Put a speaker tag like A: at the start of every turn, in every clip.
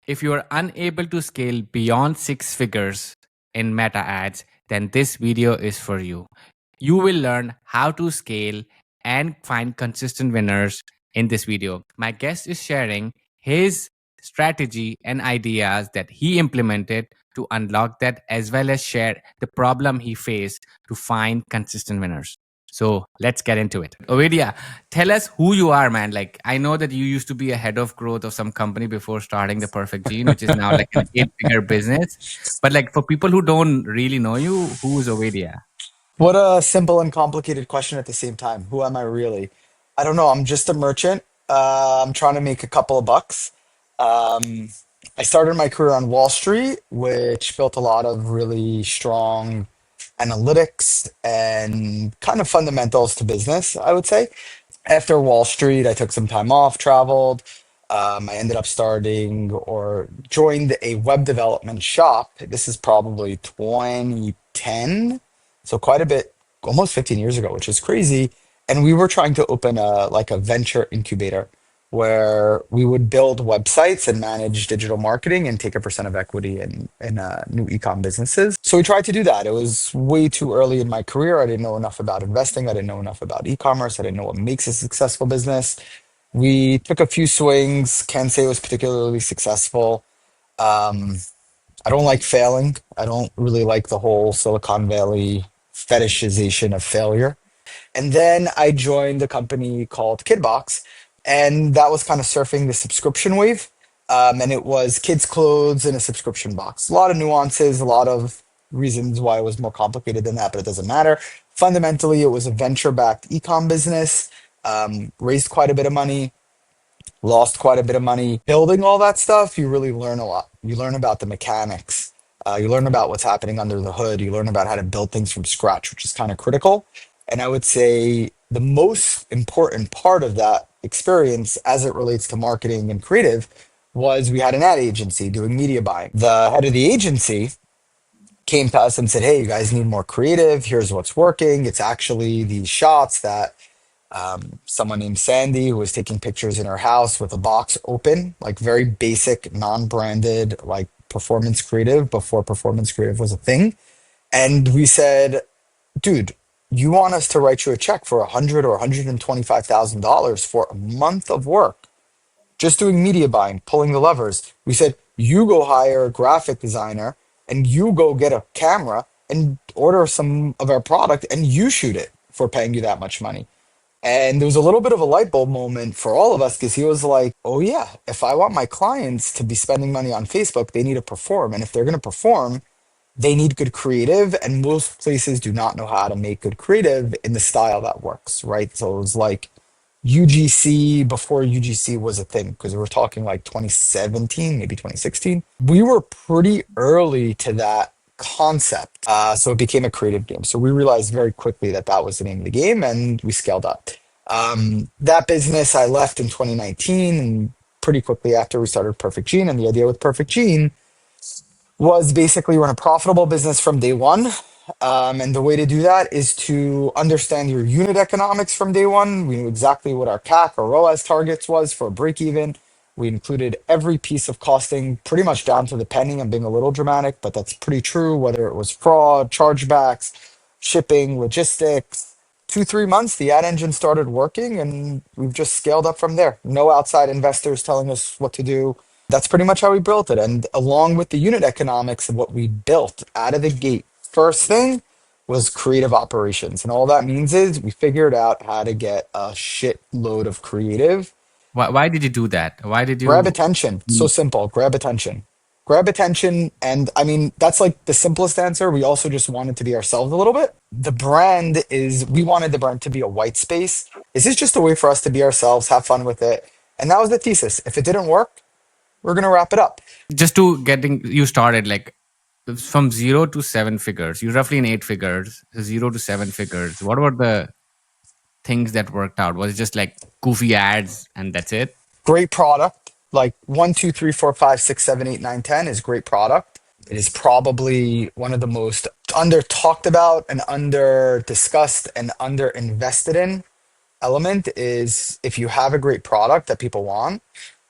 A: If you are unable to scale beyond 6 figures in meta ads, then this video is for you. You will learn how to scale and find consistent winners in this video. My guest is sharing his strategy and ideas that he implemented to unlock that, as well as share the problem he faced to find consistent winners. So let's get into it. Ovidia, tell us who you are, man. Like, I know that you used to be a head of growth of some company before starting the Perfect Gene, which is now like an 8 figure business. But like for people who don't really know you, who's Ovidia?
B: What a simple and complicated question at the same time. Who am I really? I don't know. I'm just a merchant. I'm trying to make a couple of bucks. Um, I started my career on Wall Street, which built a lot of really strong analytics and kind of fundamentals to business, I would say. After Wall Street, I took some time off, traveled. I ended up starting or joined a web development shop. This is probably 2010, so quite a bit, almost 15 years ago, which is crazy. And we were trying to open a venture incubator where we would build websites and manage digital marketing and take a percent of equity in new ecom businesses. So we tried to do that. It was way too early in my career. I didn't know enough about investing. I didn't know enough about e-commerce. I didn't know what makes a successful business. We took a few swings. Can't say it was particularly successful. Um, I don't like failing. I don't really like the whole Silicon Valley fetishization of failure. And then I joined a company called Kidbox, and that was kind of surfing the subscription wave. And it was kids' clothes in a subscription box. A lot of nuances, a lot of reasons why it was more complicated than that, but it doesn't matter. Fundamentally, it was a venture-backed ecom business, raised quite a bit of money, lost quite a bit of money. Building all that stuff, you really learn a lot. You learn about the mechanics. You learn about what's happening under the hood. You learn about how to build things from scratch, which is kind of critical. And I would say the most important part of that experience as it relates to marketing and creative was we had an ad agency doing media buying. The head of the agency came to us and said, "Hey, you guys need more creative. Here's what's working. It's actually these shots that someone named Sandy who was taking pictures in her house with a box open, like very basic, non-branded, like performance creative before performance creative was a thing." And we said, "Dude, you want us to write you a check for 100 or $125,000 for a month of work, just doing media buying, pulling the levers?" We said, "You go hire a graphic designer and you go get a camera and order some of our product and you shoot it for paying you that much money." And there was a little bit of a light bulb moment for all of us because he was like, "Oh, yeah, if I want my clients to be spending money on Facebook, they need to perform. And if they're going to perform, they need good creative. And most places do not know how to make good creative in the style that works." Right. So it was like UGC before UGC was a thing because we were talking like 2017, maybe 2016. We were pretty early to that concept. So it became a creative game. So we realized very quickly that that was the name of the game and we scaled up. That business I left in 2019 and pretty quickly after we started Perfect Gene. And the idea with Perfect Gene was basically run a profitable business from day one. And the way to do that is to understand your unit economics from day one. We knew exactly what our CAC or ROAS targets was for break even. We included every piece of costing pretty much down to the penny. I'm being a little dramatic, but that's pretty true. Whether it was fraud, chargebacks, shipping, logistics. 2, 3 months, the ad engine started working and we've just scaled up from there. No outside investors telling us what to do. That's pretty much how we built it. And along with the unit economics of what we built out of the gate, first thing was creative operations. And all that means is we figured out how to get a shitload of creative.
A: Why did you do that? Why did
B: Grab
A: you?
B: attention. So simple. Grab attention. Grab attention. And I mean, that's like the simplest answer. We also just wanted to be ourselves a little bit. The brand is, we wanted the brand to be a white space. Is this just a way for us to be ourselves, have fun with it? And that was the thesis. If it didn't work, we're going to wrap it up.
A: Just to getting you started, like from 0 to 7 figures, you're roughly in 8 figures, 0 to 7 figures. What were the things that worked out? Was it just like goofy ads and that's it?
B: Great product. Like 1, 2, 3, 4, 5, 6, 7, 8, 9, 10 is great product. It is probably one of the most under talked about and under discussed and under invested in element is if you have a great product that people want,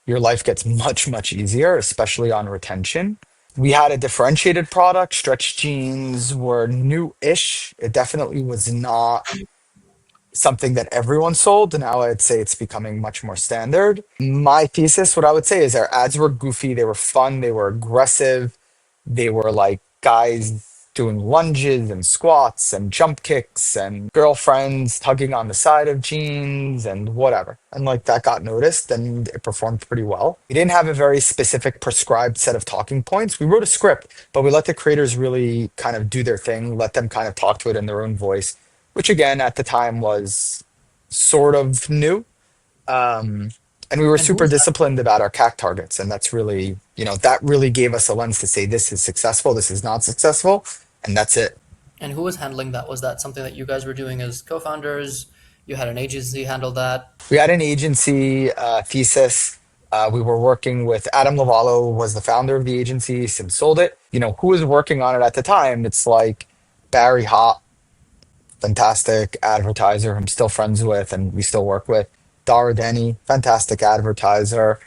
B: your life gets much, much easier, especially on retention. We had a differentiated product. Stretch jeans were new-ish. It definitely was not something that everyone sold. Now I'd say it's becoming much more standard. My thesis, what I would say is our ads were goofy, they were fun, they were aggressive, they were like guys doing lunges and squats and jump kicks and girlfriends tugging on the side of jeans and whatever. And like that got noticed and it performed pretty well. We didn't have a very specific prescribed set of talking points. We wrote a script, but we let the creators really kind of do their thing, let them kind of talk to it in their own voice, which again at the time was sort of new. Um, and we were
C: And who
B: super
C: was that?
B: disciplined about our CAC targets. And that's really, that really gave us a lens to say this is successful, this is not successful, and that's it.
C: And who was handling that? Was that something that you guys were doing as co-founders? You had an agency handle that?
B: We had an agency thesis. We were working with Adam Lavallo was the founder of the agency, since sold it. Who was working on it at the time? It's like Barry Hott, fantastic advertiser I'm still friends with and we still work with. Dara Denny, fantastic advertiser.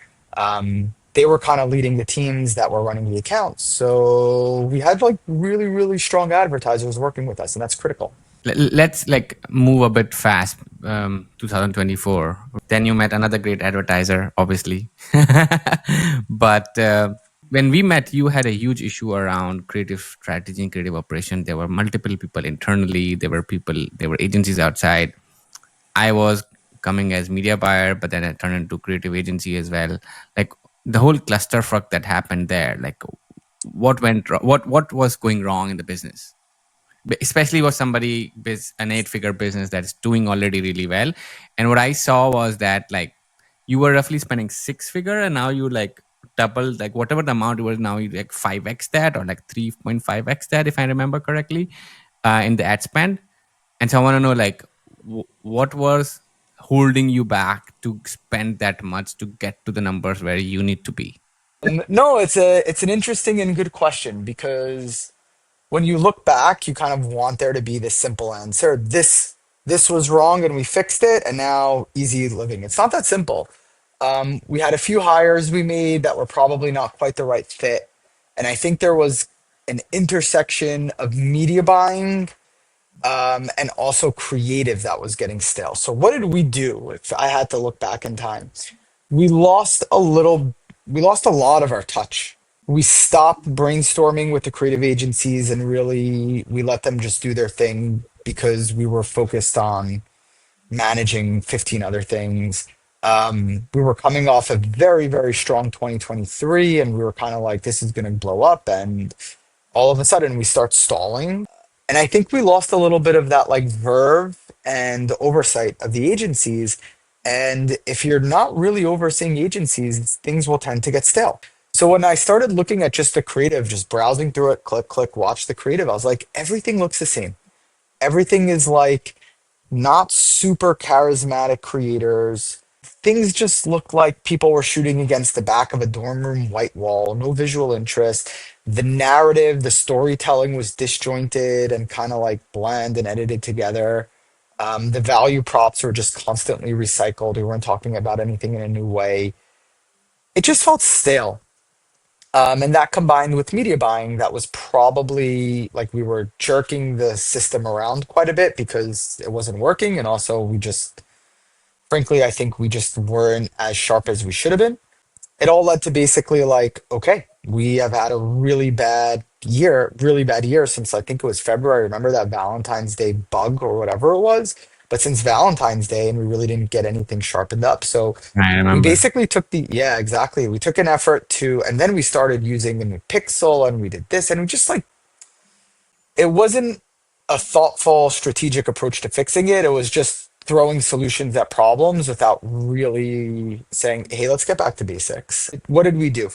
B: They were kind of leading the teams that were running the accounts. So we had like really, really strong advertisers working with us, and that's critical.
A: Let's like move a bit fast. 2024. Then you met another great advertiser, obviously. But when we met, you had a huge issue around creative strategy and creative operation. There were multiple people internally. There were agencies outside. I was coming as media buyer, but then I turned into creative agency as well. Like the whole clusterfuck that happened there. Like what went wrong? What was going wrong in the business? Especially for somebody an 8-figure business that's doing already really well. And what I saw was that like you were roughly spending 6-figure and now you like double, like whatever the amount you were, now you like 5x that or like 3.5x that, if I remember correctly, in the ad spend. And so I want to know like what was holding you back to spend that much to get to the numbers where you need to be.
B: No, it's an interesting and good question because when you look back, you kind of want there to be this simple answer. This was wrong and we fixed it, and now easy living. It's not that simple. We had a few hires we made that were probably not quite the right fit, and I think there was an intersection of media buying and also creative that was getting stale. So what did we do? If I had to look back in time, we lost a little, we lost a lot of our touch. We stopped brainstorming with the creative agencies and really we let them just do their thing because we were focused on managing 15 other things. We were coming off a very, very strong 2023 and we were kind of like, this is going to blow up. And all of a sudden we start stalling. And I think we lost a little bit of that like verve and oversight of the agencies. And if you're not really overseeing agencies, things will tend to get stale. So when I started looking at just the creative, just browsing through it, click, click, watch the creative, I was like, everything looks the same. Everything is like not super charismatic creators. Things just look like people were shooting against the back of a dorm room white wall, no visual interest. The narrative, the storytelling was disjointed and kind of like bland and edited together. The value props were just constantly recycled. We weren't talking about anything in a new way. It just felt stale. And that combined with media buying, that was probably like we were jerking the system around quite a bit because it wasn't working. And also, we just, frankly, I think we just weren't as sharp as we should have been. It all led to basically like, okay, we have had a really bad year since I think it was February. Remember that Valentine's Day bug or whatever it was? But since Valentine's Day, and we really didn't get anything sharpened up. So
A: I
B: we
A: remember.
B: basically took yeah, exactly. We took an effort to, and then we started using a new pixel and we did this, and we just like, it wasn't a thoughtful, strategic approach to fixing it. It was just throwing solutions at problems without really saying, hey, let's get back to basics. What did we do?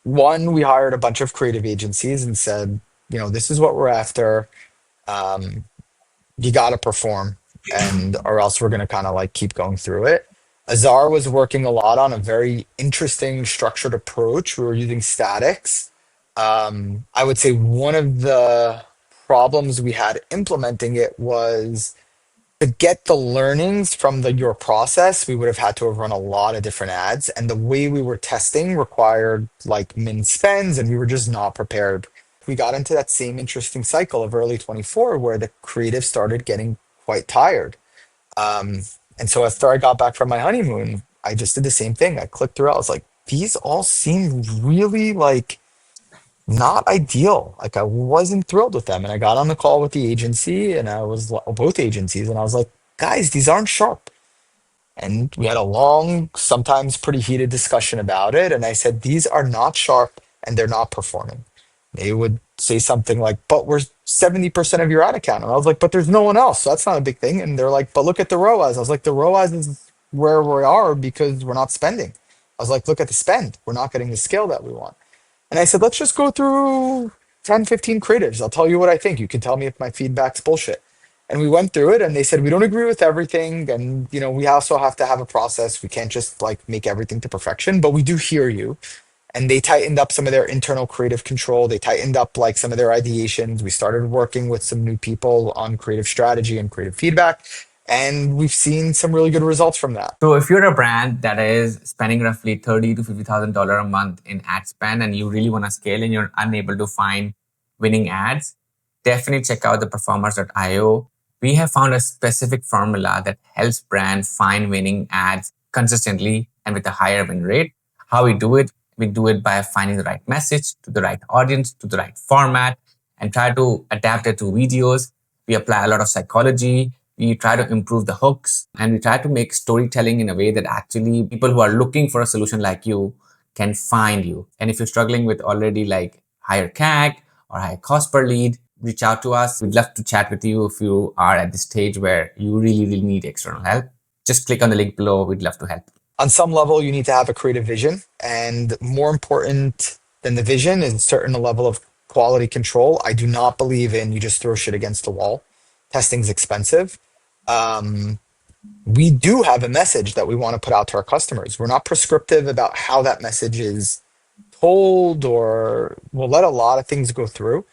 B: One, we hired a bunch of creative agencies and said, this is what we're after. Um, you got to perform, and or else we're going to kind of like keep going through it. Azar was working a lot on a very interesting structured approach. We were using statics. I would say one of the problems we had implementing it was To get the learnings from your process, we would have had to have run a lot of different ads. And the way we were testing required like min spends, and we were just not prepared. We got into that same interesting cycle of early 24 where the creative started getting quite tired. Um, and so after I got back from my honeymoon, I just did the same thing. I clicked through. I was like, these all seem really like not ideal. Like I wasn't thrilled with them. And I got on the call with the agency and both agencies, and I was like, guys, these aren't sharp. And we had a long, sometimes pretty heated discussion about it. And I said, these are not sharp and they're not performing. They would say something like, but we're 70% of your ad account. And I was like, but there's no one else. So that's not a big thing. And they're like, but look at the ROAS. I was like, the ROAS is where we are because we're not spending. I was like, look at the spend. We're not getting the scale that we want. And I said, let's just go through 10, 15 creatives. I'll tell you what I think. You can tell me if my feedback's bullshit. And we went through it and they said, we don't agree with everything. And, we also have to have a process. We can't just like make everything to perfection, but we do hear you. And they tightened up some of their internal creative control. They tightened up like some of their ideations. We started working with some new people on creative strategy and creative feedback. And we've seen some really good results from that.
A: So if you're a brand that is spending roughly $30,000 to $50,000 a month in ad spend and you really want to scale and you're unable to find winning ads, definitely check out the performers.io. We have found a specific formula that helps brands find winning ads consistently and with a higher win rate. How we do it? We do it by finding the right message to the right audience, to the right format, and try to adapt it to videos. We apply a lot of psychology. We try to improve the hooks, and we try to make storytelling in a way that actually people who are looking for a solution like you can find you. And if you're struggling with already like higher CAC or higher cost per lead, reach out to us. We'd love to chat with you if you are at the stage where you really, really need external help. Just click on the link below. We'd love to help.
B: On some level, you need to have a creative vision. And more important than the vision is a certain level of quality control. I do not believe in you just throw shit against the wall. Testing's expensive. Um, we do have a message that we want to put out to our customers. We're not prescriptive about how that message is told, or we'll let a lot of things go through.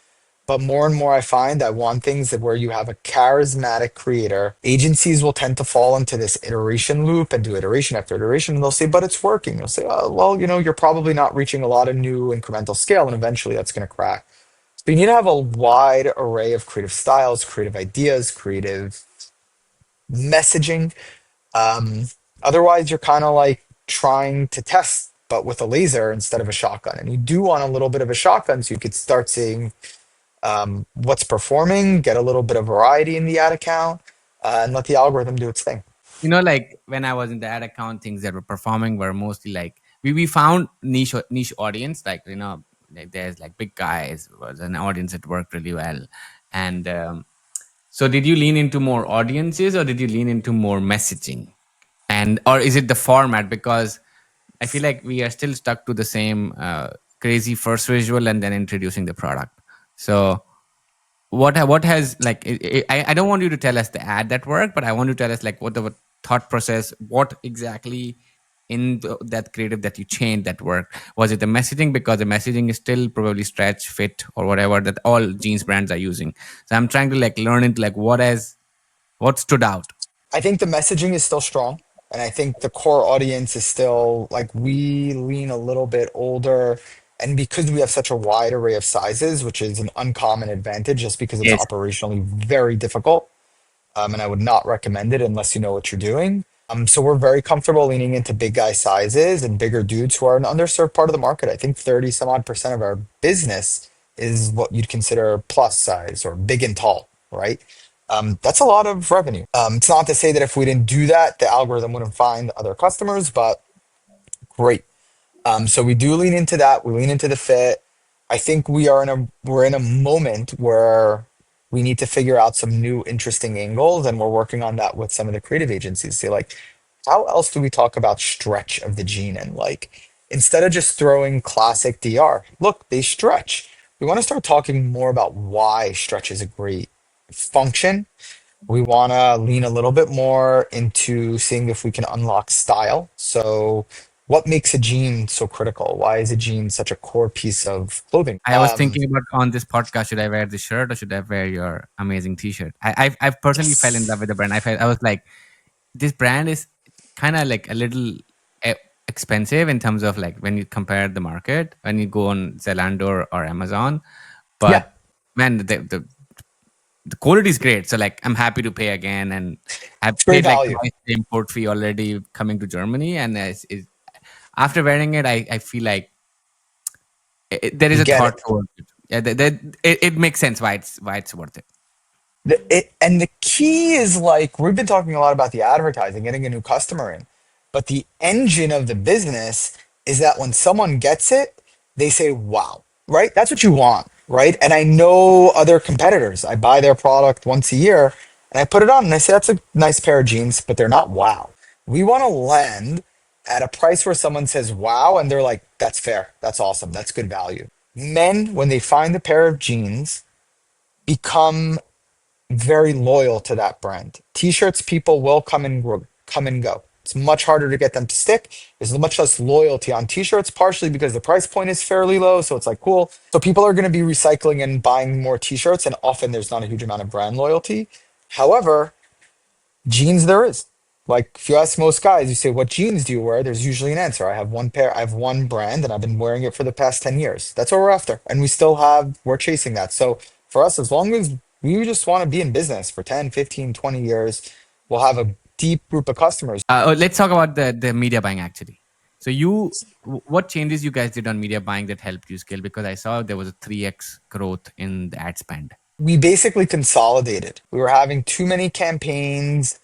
B: But more and more, I find I want things that where you have a charismatic creator. Agencies will tend to fall into this iteration loop and do iteration after iteration. And they'll say, but it's working. They'll say, oh, well, you're probably not reaching a lot of new incremental scale. And eventually that's going to crack. So you need to have a wide array of creative styles, creative ideas, creative messaging. Um, Otherwise, you're kind of like trying to test, but with a laser instead of a shotgun. And you do want a little bit of a shotgun so you could start seeing what's performing, get a little bit of variety in the ad account, and let the algorithm do its thing.
A: Like when I was in the ad account, things that were performing were mostly like we found niche audience, like like there's like big guys was an audience that worked really well. And so did you lean into more audiences or did you lean into more messaging? And or is it the format? Because I feel like we are still stuck to the same crazy first visual and then introducing the product. So what has like I don't want you to tell us the ad that worked, but I want you to tell us like what the thought process, what exactly in that creative that you changed that worked. Was it the messaging? Because the messaging is still probably stretch, fit, or whatever that all jeans brands are using. So I'm trying to like learn into like what stood out.
B: I think the messaging is still strong. And I think the core audience is still like we lean a little bit older. And because we have such a wide array of sizes, which is an uncommon advantage just because it's
A: Yes.
B: operationally very difficult. And I would not recommend it unless you know what you're doing. So we're very comfortable leaning into big guy sizes and bigger dudes who are an underserved part of the market. I think 30 some odd percent of our business is what you'd consider plus size or big and tall, right? That's a lot of revenue. It's not to say that if we didn't do that, the algorithm wouldn't find other customers, but great. So we do lean into that. We lean into the fit. I think we're in a moment where we need to figure out some new interesting angles, and we're working on that with some of the creative agencies. Say like, how else do we talk about stretch of the gene? And like, instead of just throwing classic DR, look, they stretch. We want to start talking more about why stretch is a great function. We want to lean a little bit more into seeing if we can unlock style. So What makes a jean so critical? Why is a jean such a core piece of clothing?
A: I was thinking about on this podcast, should I wear the shirt or should I wear your amazing T-shirt? I've personally fell in love with the brand. I was like, this brand is kind of like a little e- expensive in terms of like when you compare the market when you go on Zalando or Amazon,
B: Yeah,
A: but man, the quality is great. So like, I'm happy to pay again, and I've
B: it's great
A: paid like
B: value.
A: twice the import fee already coming to Germany, and after wearing it, I feel like there is
B: You
A: a
B: get
A: thought
B: it.
A: towards it. Yeah, it makes sense why it's worth it.
B: And the key is like we've been talking a lot about the advertising, getting a new customer in, but the engine of the business is that when someone gets it, they say, "Wow!" Right? That's what you want, right? And I know other competitors. I buy their product once a year, and I put it on, and I say, "That's a nice pair of jeans," but they're not wow. We want to land at a price where someone says, "Wow," and they're like, "That's fair. That's awesome. That's good value." Men, when they find a pair of jeans, become very loyal to that brand. T-shirts, people will come and go. It's much harder to get them to stick. There's much less loyalty on t-shirts, partially because the price point is fairly low. So it's like cool. So people are going to be recycling and buying more t-shirts, and often there's not a huge amount of brand loyalty. However, jeans there is. Like if you ask most guys, you say, "What jeans do you wear?" There's usually an answer. I have one pair, I have one brand, and I've been wearing it for the past 10 years. That's what we're after. And we're chasing that. So for us, as long as we just want to be in business for 10, 15, 20 years, we'll have a deep group of customers.
A: Let's talk about the media buying actually. So what changes you guys did on media buying that helped you scale? Because I saw there was a 3x growth in the ad spend.
B: We basically consolidated. We were having too many campaigns,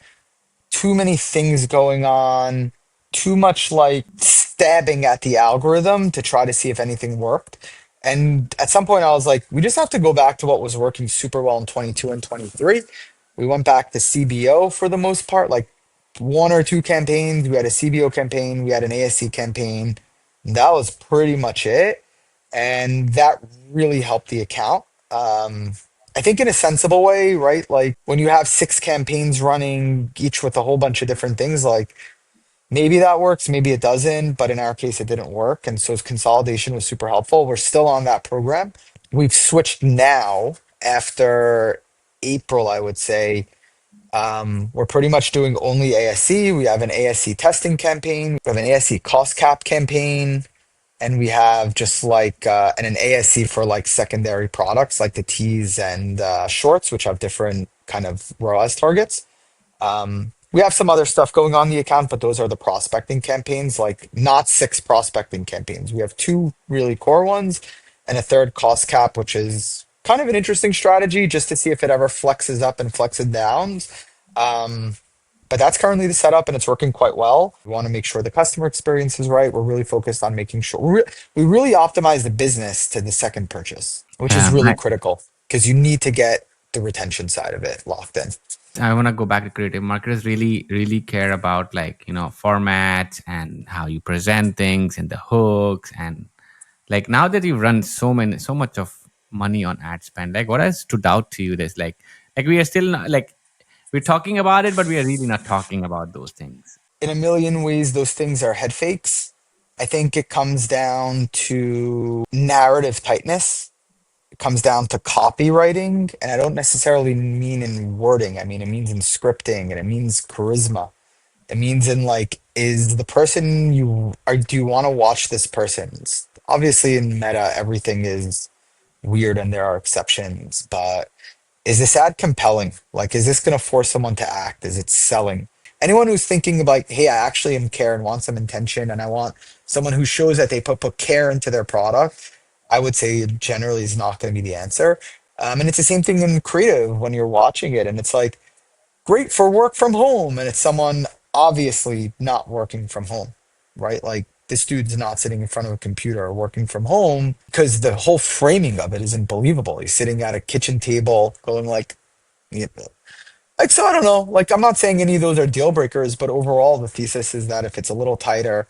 B: too many things going on, too much like stabbing at the algorithm to try to see if anything worked. And at some point, I was like, we just have to go back to what was working super well in 22 and 23. We went back to CBO for the most part, like one or two campaigns. We had a CBO campaign, we had an ASC campaign. And that was pretty much it. And that really helped the account. I think in a sensible way, right? Like when you have six campaigns running, each with a whole bunch of different things, like maybe that works, maybe it doesn't, but in our case, it didn't work. And so consolidation was super helpful. We're still on that program. We've switched now after April, I would say. We're pretty much doing only ASC. We have an ASC testing campaign, we have an ASC cost cap campaign, and we have just like and an ASC for like secondary products like the tees and shorts, which have different kind of ROAS targets. We have some other stuff going on in the account, but those are the prospecting campaigns, like not six prospecting campaigns. We have two really core ones and a third cost cap, which is kind of an interesting strategy just to see if it ever flexes up and flexes down. Um, but that's currently the setup and it's working quite well. We want to make sure the customer experience is right. We're really focused on making sure we really optimize the business to the second purchase, which is really
A: I,
B: critical because you need to get the retention side of it locked in.
A: I want to go back to creative. Marketers really care about like, formats and how you present things and the hooks. And like now that you've run so much of money on ad spend, like what has stood out to you? There's like we are still not, like we're talking about it, but we are really not talking about those things.
B: In a million ways, those things are head fakes. I think it comes down to narrative tightness. It comes down to copywriting. And I don't necessarily mean in wording. I mean, it means in scripting and it means charisma. It means in like, is the person you are, do you want to watch this person? Obviously, in meta, everything is weird and there are exceptions, but is this ad compelling? Like, is this going to force someone to act? Is it selling? Anyone who's thinking about, hey, I actually am care and want some intention, and I want someone who shows that they put care into their product, I would say generally is not going to be the answer. And it's the same thing in creative when you're watching it, and it's like great for work from home, and it's someone obviously not working from home, right? Like this dude's not sitting in front of a computer or working from home because the whole framing of it isn't believable. He's sitting at a kitchen table going like, you know, like, so I don't know. Like, I'm not saying any of those are deal breakers, but overall, the thesis is that if it's a little tighter,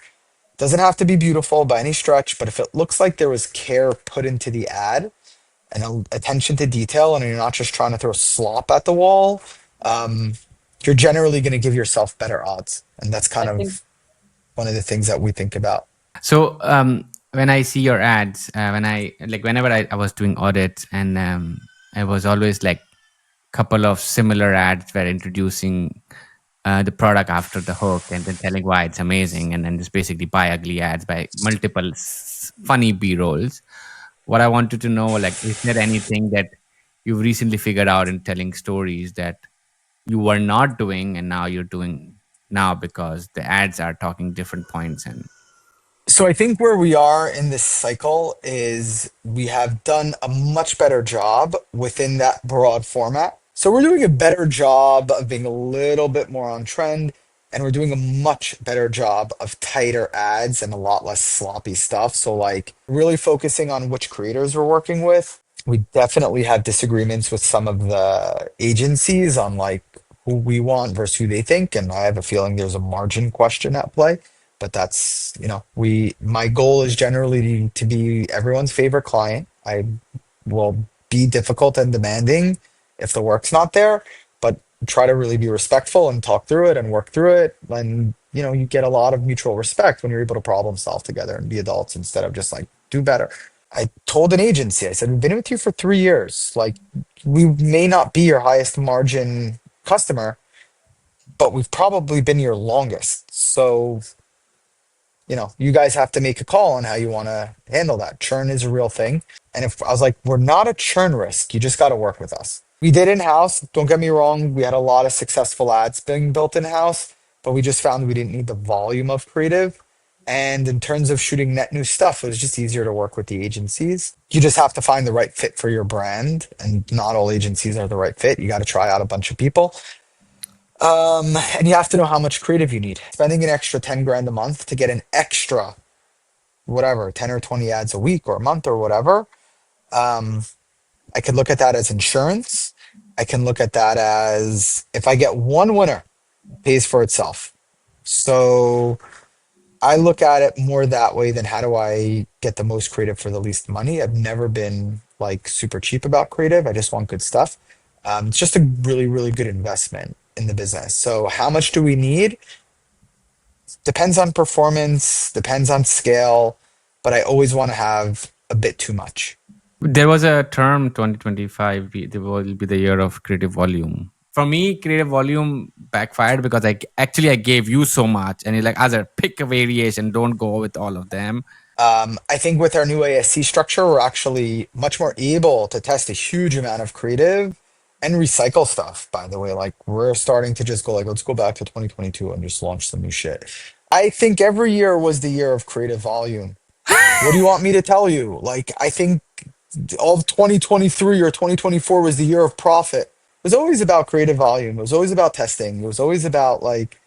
B: doesn't have to be beautiful by any stretch, but if it looks like there was care put into the ad and attention to detail, and you're not just trying to throw slop at the wall, um, you're generally going to give yourself better odds. And that's
C: I
B: kind
C: think
B: of, one of the things that we think about.
A: So when I see your ads, whenever I was doing audits, and I was always like couple of similar ads were introducing the product after the hook and then telling why it's amazing, and then just basically buy ugly ads by multiple funny B rolls. What I wanted to know, like, is there anything that you've recently figured out in telling stories that you were not doing and now you're doing now because the ads are talking different points? And
B: So I think where we are in this cycle is we have done a much better job within that broad format. So we're doing a better job of being a little bit more on trend, and we're doing a much better job of tighter ads and a lot less sloppy stuff. So like really focusing on which creators we're working with. We definitely have disagreements with some of the agencies on like who we want versus who they think, and I have a feeling there's a margin question at play. But that's, my goal is generally to be everyone's favorite client. I will be difficult and demanding if the work's not there, but try to really be respectful and talk through it and work through it. And, you get a lot of mutual respect when you're able to problem solve together and be adults instead of just like do better. I told an agency, I said, we've been with you for 3 years. Like, we may not be your highest margin customer, but we've probably been your longest. So you guys have to make a call on how you want to handle that. Churn is a real thing. And if I was like, we're not a churn risk, you just got to work with us. We did in house. Don't get me wrong. We had a lot of successful ads being built in house, but we just found we didn't need the volume of creative. And in terms of shooting net new stuff, it was just easier to work with the agencies. You just have to find the right fit for your brand, and not all agencies are the right fit. You got to try out a bunch of people. And you have to know how much creative you need. Spending an extra 10 grand a month to get an extra, whatever, 10 or 20 ads a week or a month or whatever. I could look at that as insurance. I can look at that as if I get one winner, it pays for itself. So I look at it more that way than how do I get the most creative for the least money. I've never been like super cheap about creative. I just want good stuff. It's just a really, really good investment in the business. So how much do we need? Depends on performance, depends on scale, but I always want to have a bit too much.
A: there was a term 2025, there will be the year of creative volume. For me, creative volume backfired because I gave you so much, and you're like, Azar, pick a variation, don't go with all of them.
B: I think with our new ASC structure, we're actually much more able to test a huge amount of creative and recycle stuff, by the way. Like, we're starting to just go like, let's go back to 2022 and just launch some new shit. I think every year was the year of creative volume. What do you want me to tell you? Like, I think all of 2023 or 2024 was the year of profit. It was always about creative volume. It was always about testing. It was always about like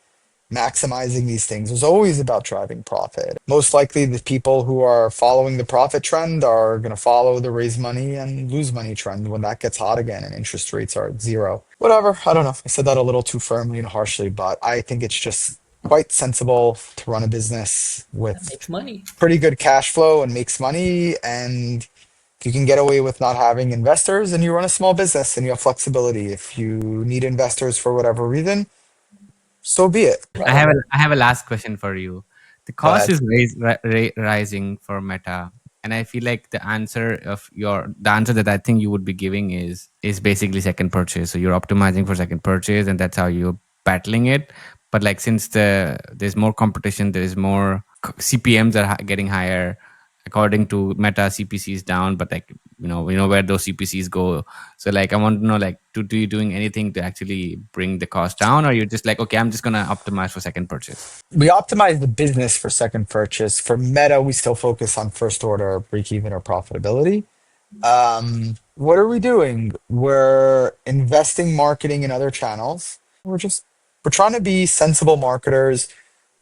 B: maximizing these things. It was always about driving profit. Most likely, the people who are following the profit trend are going to follow the raise money and lose money trend when that gets hot again and interest rates are at zero. Whatever. I don't know. I said that a little too firmly and harshly, but I think it's just quite sensible to run a business
C: That
B: with
C: makes money.
B: pretty good cash flow and makes money. And if you can get away with not having investors and you run a small business and you have flexibility, if you need investors for whatever reason, so be it.
A: I have a last question for you. The
B: Go
A: cost
B: ahead.
A: is rising for Meta, and I feel like the answer that I think you would be giving is basically second purchase. So you're optimizing for second purchase, and that's how you're battling it. But like, since there's more competition, there is more CPMs are getting higher. According to Meta, CPC is down, but like, we know where those CPCs go. So like, I want to know, like, do you doing anything to actually bring the cost down, or you're just like, okay, I'm just gonna optimize for second purchase?
B: We optimize the business for second purchase. For Meta, we still focus on first order, break even, or profitability. What are we doing? We're investing marketing in other channels. We're trying to be sensible marketers.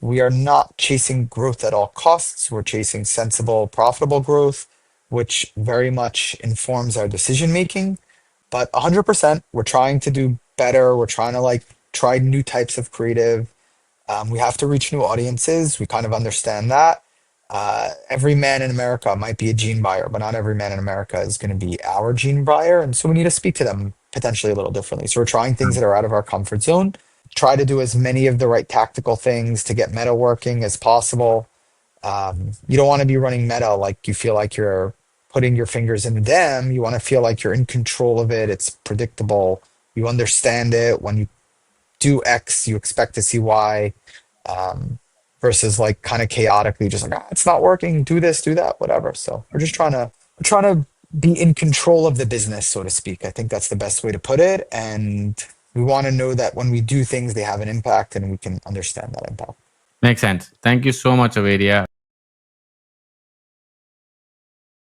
B: We are not chasing growth at all costs. We're chasing sensible, profitable growth, which very much informs our decision making. But 100%, we're trying to do better. We're trying to like try new types of creative. We have to reach new audiences. We kind of understand that. Every man in America might be a gene buyer, but not every man in America is going to be our gene buyer. And so we need to speak to them potentially a little differently. So we're trying things that are out of our comfort zone try to do as many of the right tactical things to get meta working as possible. You don't want to be running meta like you feel like you're putting your fingers in them. You want to feel like you're in control of it. It's predictable. You understand it. When you do X, you expect to see Y, versus like kind of chaotically just like, it's not working. Do this, do that, whatever. So we're trying to be in control of the business, so to speak. I think that's the best way to put it. And we want to know that when we do things, they have an impact and we can understand that impact.
A: Makes sense. Thank you so much, Ovidia.